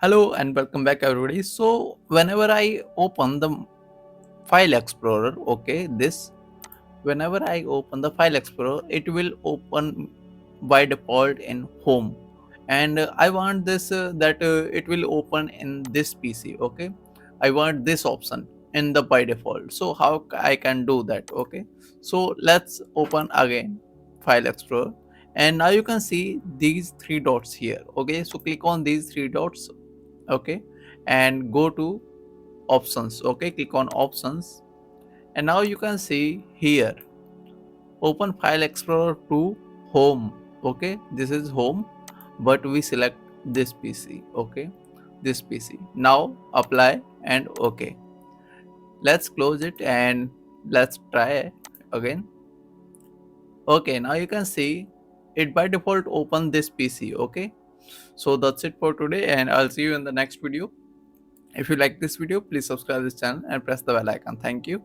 Hello and welcome back everybody. So whenever I open the file explorer, okay, this whenever I open the file explorer, it will open by default in home, and I want this that it will open in this PC. Okay, I want this option in the by default. So how I can do that? Okay, so let's open again file explorer, and now you can see these three dots here. Okay, so click on these three dots. Okay, and go to options. Okay, click on options, and now you can see here open file explorer to home. Okay, this is home, but we select this PC. Okay, this PC. Now apply and okay, let's close it and let's try again. Okay, now you can see it by default open this PC. Okay, so that's it for today, and I'll see you in the next video. If you like this video, please subscribe this channel and press the bell icon. Thank you.